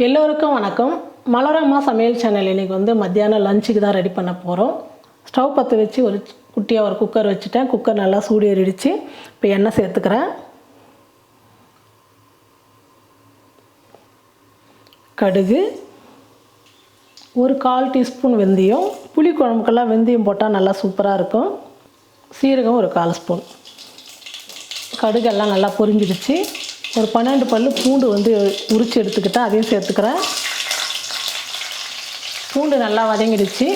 எல்லோருக்கும் வணக்கம். மலர் அம்மா சமையல் சேனல் இன்றைக்கி வந்து மத்தியானம் லஞ்சுக்கு தான் ரெடி பண்ண போகிறோம். ஸ்டவ் பற்ற வச்சு ஒரு குட்டியாக ஒரு குக்கர் வச்சுட்டேன். குக்கர் நல்லா சூடு ஏறிடுச்சு. இப்போ எண்ணெய் சேர்த்துக்கிறேன். கடுகு, ஒரு 1/4 டீஸ்பூன் வெந்தயம். புளி குழம்புக்கெல்லாம் வெந்தயம் போட்டால் நல்லா சூப்பராக இருக்கும். சீரகம் ஒரு 1/4 ஸ்பூன். கடுகெல்லாம் நல்லா பொரிஞ்சிடுச்சு. ஒரு 12 பல்லு பூண்டு வந்து உரித்து எடுத்துக்கிட்டேன், அதையும் சேர்த்துக்கிறேன். பூண்டு நல்லா வதங்கிடுச்சு.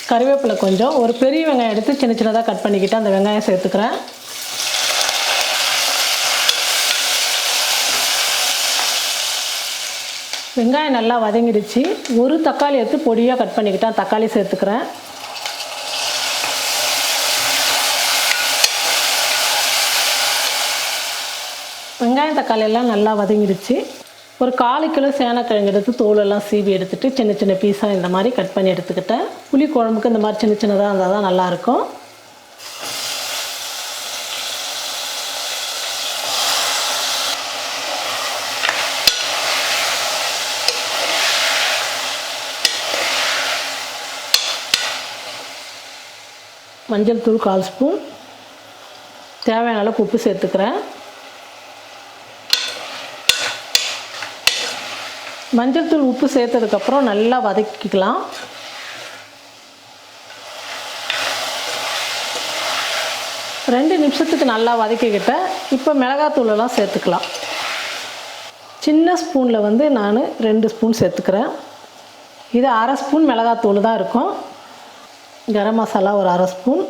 கறிவேப்பிலை கொஞ்சம், ஒரு பெரிய வெங்காயம் எடுத்து சின்ன சின்னதாக கட் பண்ணிக்கிட்டு அந்த வெங்காயம் சேர்த்துக்கிறேன். வெங்காயம் நல்லா வதங்கிடுச்சு. ஒரு தக்காளி எடுத்து பொடியாக கட் பண்ணிக்கிட்டேன், தக்காளி சேர்த்துக்கிறேன். வெங்காயம் தக்காளி எல்லாம் நல்லா வதங்கிடுச்சு. ஒரு 1/4 கிலோ சேனக்கிழங்கு எடுத்து தோலெல்லாம் சீவி எடுத்துகிட்டு சின்ன சின்ன பீஸாக இந்த மாதிரி கட் பண்ணி எடுத்துக்கிட்டேன். புளி குழம்புக்கு இந்த மாதிரி சின்ன சின்னதாக இருந்தால் தான் நல்லாயிருக்கும். மஞ்சள் தூள் 1/4 ஸ்பூன். தேவையான அளவுக்கு உப்பு சேர்த்துக்கிறேன். மஞ்சள் தூள் உப்பு சேர்த்ததுக்கப்புறம் நல்லா வதக்கிக்கலாம். ரெண்டு நிமிஷத்துக்கு நல்லா வதக்கிக்கிட்டேன். இப்போ மிளகாத்தூளெல்லாம் சேர்த்துக்கலாம். சின்ன ஸ்பூனில் வந்து நான் 2 ஸ்பூன் சேர்த்துக்கிறேன். இது 1/2 ஸ்பூன் மிளகாத்தூள் தான் இருக்கும். கரம் மசாலா ஒரு 1/2 ஸ்பூன்.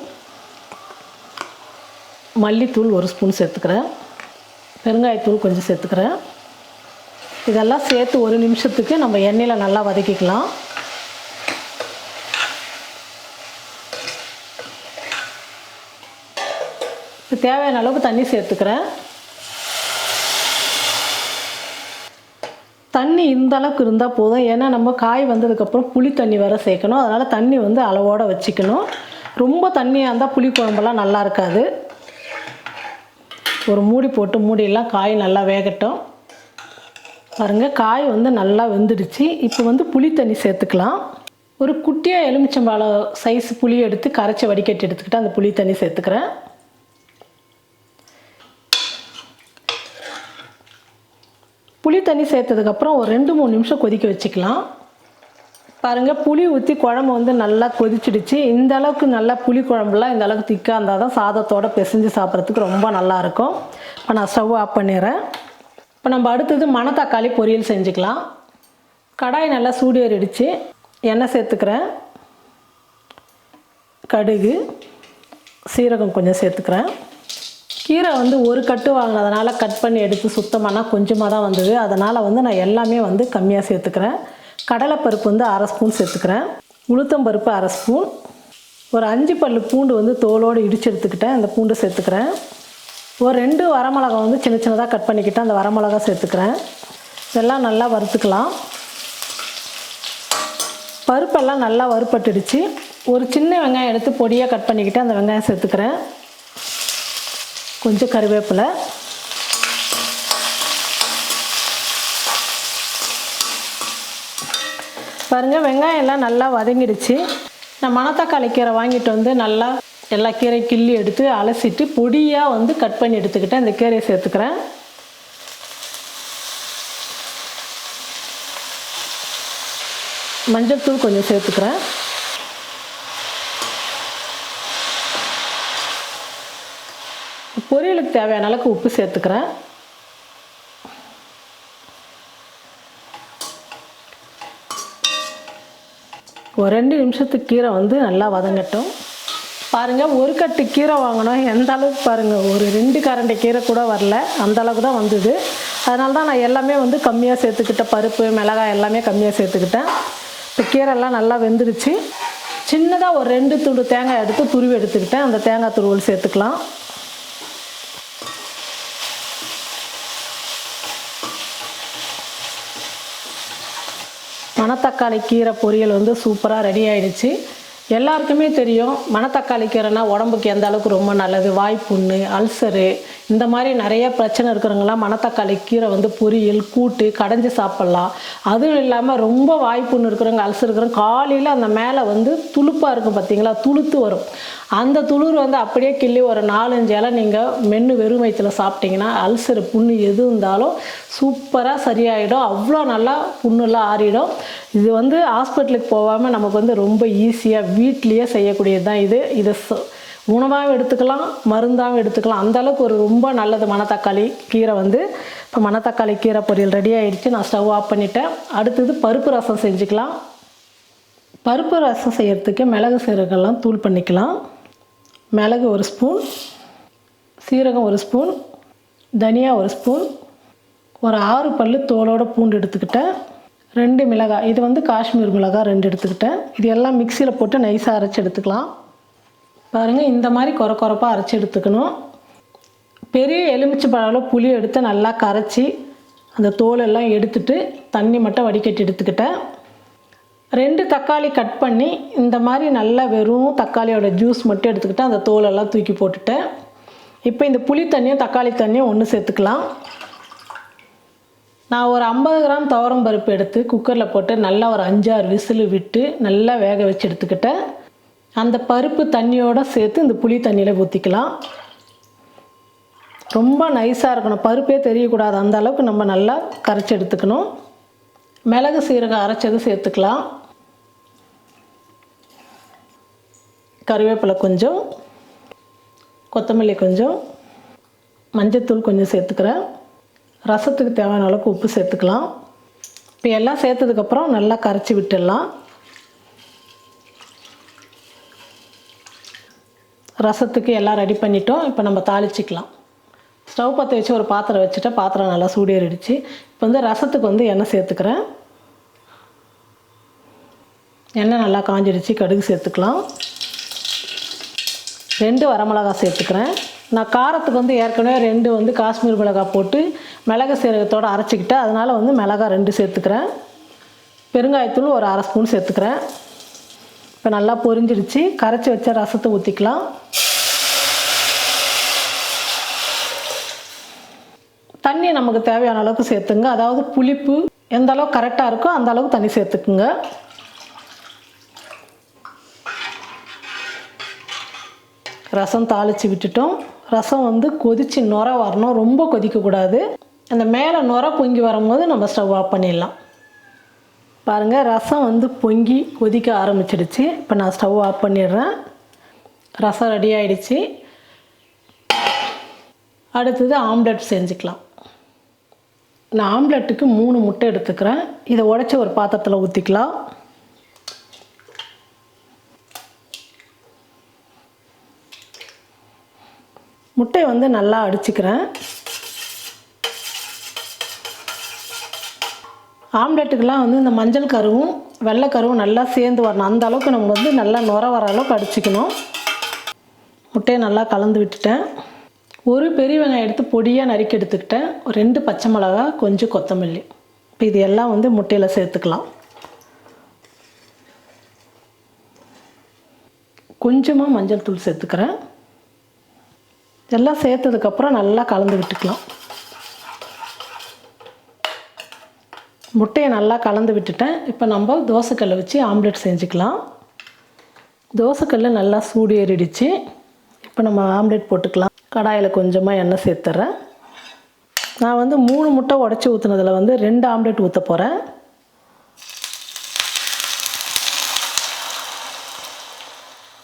மல்லித்தூள் 1 ஸ்பூன் சேர்த்துக்கிறேன். பெருங்காயத்தூள் கொஞ்சம் சேர்த்துக்கிறேன். இதெல்லாம் சேர்த்து ஒரு நிமிஷத்துக்கு நம்ம எண்ணெயில் நல்லா வதக்கிக்கலாம். தேவையான அளவுக்கு தண்ணி சேர்த்துக்கிறேன். தண்ணி இந்த அளவுக்கு இருந்தால் போதும். ஏன்னா நம்ம காய் வந்ததுக்கப்புறம் புளி தண்ணி வேறு சேர்க்கணும். அதனால் தண்ணி வந்து அளவோடு வச்சுக்கணும். ரொம்ப தண்ணியாக இருந்தால் புளி குழம்பெல்லாம் நல்லா இருக்காது. ஒரு மூடி போட்டு மூடியெல்லாம் காய் நல்லா வேகட்டும். பாருங்கள், காய் வந்து நல்லா வெந்துடுச்சு. இப்போ வந்து புளி தண்ணி சேர்த்துக்கலாம். ஒரு குட்டியாக எலுமிச்சம்பழம் சைஸ் புளி எடுத்து கரைச்சி வடிகட்டி எடுத்துக்கிட்டு அந்த புளி தண்ணி சேர்த்துக்கிறேன். புளி தண்ணி சேர்த்ததுக்கப்புறம் ஒரு 2-3 நிமிஷம் கொதிக்க வச்சுக்கலாம். பாருங்கள், புளி ஊற்றி குழம்பு வந்து நல்லா கொதிச்சிடுச்சு. இந்த அளவுக்கு நல்லா புளி குழம்புலாம் இந்த அளவுக்கு திக்காக இருந்தால் தான் சாதத்தோடு பிசைஞ்சு சாப்பிட்றதுக்கு ரொம்ப நல்லாயிருக்கும். இப்போ நான் ஸ்டவ் ஆஃப் பண்ணிடுறேன். இப்போ நம்ம அடுத்தது மணத்தக்காளி பொரியல் செஞ்சுக்கலாம். கடாய் நல்லா சூடு ஏறிடுச்சு. எண்ணெய் சேர்த்துக்கிறேன். கடுகு, சீரகம் கொஞ்சம் சேர்த்துக்கிறேன். கீரை வந்து ஒரு கட்டு வாங்கினதுனால கட் பண்ணி எடுத்து சுத்தமானால் கொஞ்சமாக தான் வந்தது. அதனால் வந்து நான் எல்லாமே வந்து கம்மியாக சேர்த்துக்கிறேன். கடலைப்பருப்பு வந்து 1/2 ஸ்பூன் சேர்த்துக்கிறேன். உளுத்தம்பருப்பு 1/2 ஸ்பூன். ஒரு 5 பல்லு பூண்டு வந்து தோலோடு இடித்து எடுத்துக்கிட்டேன், அந்த பூண்டு சேர்த்துக்கிறேன். ஒரு 2 வரமிளகா வந்து சின்ன சின்னதாக கட் பண்ணிக்கிட்டு அந்த வரமிளகா சேர்த்துக்கிறேன். இதெல்லாம் நல்லா வறுத்துக்கலாம். பருப்பெல்லாம் நல்லா வறுப்பட்டுடுச்சு. ஒரு சின்ன வெங்காயம் எடுத்து பொடியாக கட் பண்ணிக்கிட்டு அந்த வெங்காயம் சேர்த்துக்கிறேன். கொஞ்சம் கறிவேப்பிலை. பாருங்கள், வெங்காயம் எல்லாம் நல்லா வதங்கிடுச்சு. நான் மணத்தக்காளி கீரை வாங்கிட்டு வந்து நல்லா எல்லா கீரையும் கிள்ளி எடுத்து அலசிட்டு பொடியாக வந்து கட் பண்ணி எடுத்துக்கிட்டேன். இந்த கீரையை சேர்த்துக்கிறேன். மஞ்சள் தூள் கொஞ்சம் சேர்த்துக்கிறேன். பொரியலுக்கு தேவையான அளவுக்கு உப்பு சேர்த்துக்கிறேன். ஒரு 2 நிமிஷத்துக்கு கீரை வந்து நல்லா வதங்கட்டும். பாருங்கள், ஒரு கட்டு கீரை வாங்கினோம். எந்த அளவுக்கு பாருங்கள், ஒரு 2 கரண்டி கீரை கூட வரல, அந்த அளவுக்கு தான் வந்தது. அதனால தான் நான் எல்லாமே வந்து கம்மியாக சேர்த்துக்கிட்டேன். பருப்பு, மிளகாய் எல்லாமே கம்மியாக சேர்த்துக்கிட்டேன். இப்போ கீரைலாம் நல்லா வெந்துருச்சு. சின்னதாக ஒரு 2 துண்டு தேங்காய் எடுத்து துருவி எடுத்துக்கிட்டேன். அந்த தேங்காய் துருவல் சேர்த்துக்கலாம். மணத்தக்காளி கீரை பொரியல் வந்து சூப்பராக ரெடி ஆகிடுச்சு. எல்லாருக்குமே தெரியும் மணத்தக்காளி கீரைனா உடம்புக்கு எந்த அளவுக்கு ரொம்ப நல்லது. வாய்ப்புண்ணு, அல்சரு இந்த மாதிரி நிறைய பிரச்சனை இருக்கிறவங்களாம் மணத்தக்காளி கீரை வந்து பொரியல் கூட்டு கடைஞ்சி சாப்பிட்லாம். அதுவும் இல்லாமல் ரொம்ப வாய்ப்புன்னு இருக்கிறவங்க அல்சர் இருக்கிறவங்க காலையில் அந்த மேலே வந்து துளுப்பாக இருக்கும் பார்த்தீங்களா, துளுத்து வரும். அந்த துளிர் வந்து அப்படியே கிள்ளி ஒரு 4-5 இலை நீங்கள் மென்று வெறும் வயிற்றில் சாப்பிட்டிங்கன்னா அல்சர் புண்ணு எது இருந்தாலும் சூப்பராக சரியாயிடும். அவ்வளோ நல்லா புண்ணெல்லாம் ஆறிடும். இது வந்து ஹாஸ்பிட்டலுக்கு போகாமல் நமக்கு வந்து ரொம்ப ஈஸியாக வீட்லேயே செய்யக்கூடியது தான் இது. இதை உணவாகவும் எடுத்துக்கலாம், மருந்தாகவும் எடுத்துக்கலாம். அந்தளவுக்கு ஒரு ரொம்ப நல்லது மணத்தக்காளி கீரை வந்து. இப்போ மணத்தக்காளி கீரை பொரியல் ரெடி ஆகிடுச்சு. நான் ஸ்டவ் ஆஃப் பண்ணிட்டேன். அடுத்தது பருப்பு ரசம் செஞ்சுக்கலாம். பருப்பு ரசம் செய்கிறதுக்கு மிளகு சீரகம்லாம் தூள் பண்ணிக்கலாம். மிளகு 1 ஸ்பூன், சீரகம் 1 ஸ்பூன், தனியா 1 ஸ்பூன், ஒரு 6 பல் தோலோட பூண்டு எடுத்துக்கிட்டேன், 2 மிளகாய், இது வந்து காஷ்மீர் மிளகாய் 2 எடுத்துக்கிட்டேன். இது எல்லாம் மிக்சியில் போட்டு நைஸாக அரைச்சி எடுத்துக்கலாம். பாருங்கள், இந்த மாதிரி கொரப்பாக அரைச்சி எடுத்துக்கணும். பெரிய எலுமிச்சை பழம் புளி எடுத்து நல்லா கரைச்சி அந்த தோலெல்லாம் எடுத்துட்டு தண்ணி மட்டும் வடிகட்டி எடுத்துக்கிட்டேன். 2 தக்காளி கட் பண்ணி இந்த மாதிரி நல்லா வெறும் தக்காளியோட ஜூஸ் மட்டும் எடுத்துக்கிட்டு அந்த தோலெல்லாம் தூக்கி போட்டுட்டேன். இப்போ இந்த புளி தண்ணியும் தக்காளி தண்ணியும் ஒன்று சேர்த்துக்கலாம். நான் ஒரு 50 கிராம் துவரம் பருப்பு எடுத்து குக்கரில் போட்டு நல்லா ஒரு 5-6 விசில் விட்டு நல்லா வேக வச்சு எடுத்துக்கிட்டேன். அந்த பருப்பு தண்ணியோடு சேர்த்து இந்த புளி தண்ணியில் ஊற்றிக்கலாம். ரொம்ப நைஸாக இருக்கணும், பருப்பே தெரியக்கூடாது, அந்த அளவுக்கு நம்ம நல்லா கரைச்சி எடுத்துக்கணும். மிளகு சீரகம் அரைச்சது சேர்த்துக்கலாம். கறிவேப்பிலை கொஞ்சம், கொத்தமல்லி கொஞ்சம், மஞ்சத்தூள் கொஞ்சம் சேர்த்துக்கிறேன். ரசத்துக்கு தேவையான அளவுக்கு உப்பு சேர்த்துக்கலாம். இப்போ எல்லாம் சேர்த்ததுக்கப்புறம் நல்லா கரைச்சி விட்டுடலாம். ரசத்துக்கு எல்லாம் ரெடி பண்ணிட்டோம். இப்போ நம்ம தாளிச்சிக்கலாம். ஸ்டவ் பற்ற வச்சு ஒரு பாத்திரம் வச்சுட்டேன். பாத்திரம் நல்லா சூடேறிடுச்சு. இப்போ வந்து ரசத்துக்கு வந்து எண்ணெய் சேர்த்துக்கிறேன். எண்ணெய் நல்லா காஞ்சிடுச்சு. கடுகு சேர்த்துக்கலாம். 2 வரமிளகாய் சேர்த்துக்கிறேன். நான் காரத்துக்கு வந்து ஏற்கனவே 2 வந்து காஷ்மீர் மிளகாய் போட்டு மிளகு சீரகத்தோடு அரைச்சிக்கிட்டேன். அதனால் வந்து மிளகாய் 2 சேர்த்துக்கிறேன். பெருங்காயத்தூள் ஒரு 1/2 ஸ்பூன் சேர்த்துக்கிறேன். இப்போ நல்லா பொரிஞ்சிடுச்சு. கரைச்சி வச்ச ரசத்தை ஊற்றிக்கலாம். தண்ணி நமக்கு தேவையான அளவுக்கு சேர்த்துங்க. அதாவது புளிப்பு எந்த அளவுக்கு கரெக்டாக இருக்கோ அந்த அளவுக்கு தண்ணி சேர்த்துக்குங்க. ரசம் தாளித்து விட்டுட்டோம். ரசம் வந்து கொதித்து நுர வரணும், ரொம்ப கொதிக்கக்கூடாது. அந்த மேலே நுர பொங்கி வரும்போது நம்ம ஸ்டவ் ஆஃப் பண்ணிடலாம். பாருங்கள், ரசம் வந்து பொங்கி கொதிக்க ஆரம்பிச்சிடுச்சு. இப்போ நான் ஸ்டவ் ஆஃப் பண்ணிடுறேன். ரசம் ரெடி ஆகிடுச்சு. அடுத்தது ஆம்லெட் செஞ்சுக்கலாம். நான் ஆம்லெட்டுக்கு 3 முட்டை எடுத்துக்கிறேன். இதை உடச்சி ஒரு பாத்திரத்தில் ஊற்றிக்கலாம். முட்டையை வந்து நல்லா அடிச்சுக்கிறேன். ஆம்லெட்டுக்கெலாம் வந்து இந்த மஞ்சள் கருவும் வெள்ளை கருவும் நல்லா சேர்ந்து வரணும். அந்த அளவுக்கு நம்ம வந்து நல்லா நுர வர அளவுக்கு அடிச்சுக்கணும். முட்டையை நல்லா கலந்து விட்டுட்டேன். ஒரு பெரிய வெங்காயம் எடுத்து பொடியாக நறுக்கி எடுத்துக்கிட்டேன். ஒரு 2 பச்சை மிளகா, கொஞ்சம் கொத்தமல்லி. இப்போ இது எல்லாம் வந்து முட்டையில் சேர்த்துக்கலாம். கொஞ்சமாக மஞ்சள் தூள் சேர்த்துக்கிறேன். இதெல்லாம் சேர்த்ததுக்கப்புறம் நல்லா கலந்து விட்டுக்கலாம். முட்டையை நல்லா கலந்து விட்டுட்டேன். இப்போ நம்ம தோசைக்கல்லை வச்சு ஆம்லெட் செஞ்சுக்கலாம். தோசைக்கல்லை நல்லா சூடு ஏறிடுச்சு. இப்போ நம்ம ஆம்லெட் போட்டுக்கலாம். கடாயில் கொஞ்சமாக எண்ணெய் சேர்த்துறேன். நான் வந்து 3 முட்டை உடச்சி ஊற்றுனதில் வந்து 2 ஆம்லெட் ஊற்ற போகிறேன்.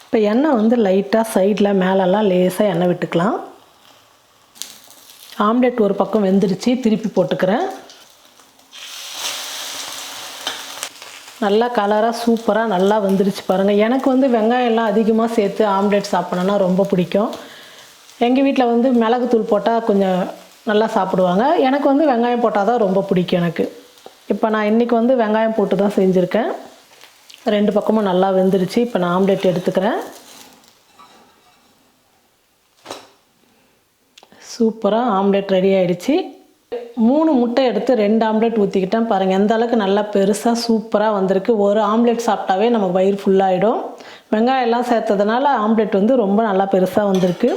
இப்போ எண்ணெய் வந்து லைட்டாக சைடில் மேலெல்லாம் லேசாக எண்ணெய் விட்டுக்கலாம். ஆம்லெட் ஒரு பக்கம் வெந்துடுச்சு. திருப்பி போட்டுக்கிறேன். நல்லா கலராக சூப்பராக நல்லா வந்துடுச்சு பாருங்கள். எனக்கு வந்து வெங்காயம்லாம் அதிகமாக சேர்த்து ஆம்லெட் சாப்பிட்ணுன்னா ரொம்ப பிடிக்கும். எங்கள் வீட்டில் வந்து மிளகுத்தூள் போட்டால் கொஞ்சம் நல்லா சாப்பிடுவாங்க. எனக்கு வந்து வெங்காயம் போட்டால் தான் ரொம்ப பிடிக்கும் எனக்கு. இப்போ நான் இன்றைக்கி வந்து வெங்காயம் போட்டு தான் செஞ்சுருக்கேன். 2 பக்கமும் நல்லா வெந்துடுச்சு. இப்போ நான் ஆம்லெட் எடுத்துக்கிறேன். சூப்பராக ஆம்லெட் ரெடி ஆகிடுச்சு. 3 முட்டை எடுத்து 2 ஆம்லெட் ஊற்றிக்கிட்டேன். பாருங்கள் எந்த அளவுக்கு நல்லா பெருசாக சூப்பராக வந்திருக்கு. ஒரு ஆம்லெட் சாப்பிட்டாவே நம்ம வயிறு ஃபுல்லாகிடும். வெங்காயம் எல்லாம் சேர்த்ததுனால ஆம்லெட் வந்து ரொம்ப நல்லா பெருசாக வந்திருக்கு.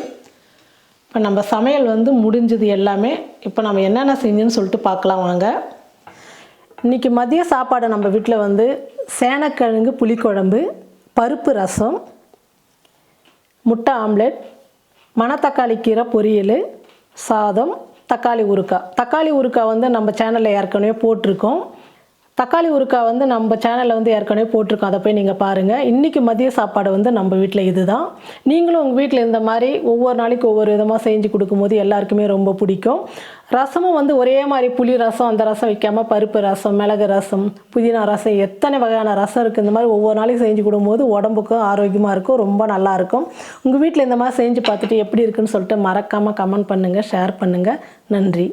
இப்போ நம்ம சமையல் வந்து முடிஞ்சது எல்லாமே. இப்போ நம்ம என்னென்ன செஞ்சோன்னு சொல்லிட்டு பார்க்கலாம் வாங்க. இன்றைக்கி மதிய சாப்பாடு நம்ம வீட்டில் வந்து சேனக்கிழங்கு புளிக்குழம்பு, பருப்பு ரசம், முட்டை ஆம்லெட், மணத்தக்காளி கீரை பொரியல், சாதம், தக்காளி ஊறுகாய். தக்காளி ஊறுகாய் வந்து நம்ம சேனலில் ஏற்கனவே போட்டிருக்கோம். தக்காளி ஊறுகாய் வந்து நம்ம சேனலில் வந்து ஏற்கனவே போட்டிருக்கோம். அதை போய் நீங்கள் பாருங்கள். இன்றைக்கி மதிய சாப்பாடு வந்து நம்ம வீட்டில் இது தான். நீங்களும் உங்கள் வீட்டில் இந்த மாதிரி ஒவ்வொரு நாளைக்கு ஒவ்வொரு விதமாக செஞ்சு கொடுக்கும்போது எல்லாருக்குமே ரொம்ப பிடிக்கும். ரசமும் வந்து ஒரே மாதிரி புளி ரசம் அந்த ரசம் வைக்காமல் பருப்பு ரசம், மிளகு ரசம், புதினா ரசம், எத்தனை வகையான ரசம் இருக்குது. இந்த மாதிரி ஒவ்வொரு நாளைக்கு செஞ்சு கொடுக்கும்போது உடம்புக்கும் ஆரோக்கியமாக இருக்கும், ரொம்ப நல்லாயிருக்கும். உங்கள் வீட்டில் இந்த மாதிரி செஞ்சு பார்த்துட்டு எப்படி இருக்குன்னு சொல்லிட்டு மறக்காமல் கமெண்ட் பண்ணுங்கள், ஷேர் பண்ணுங்கள். நன்றி.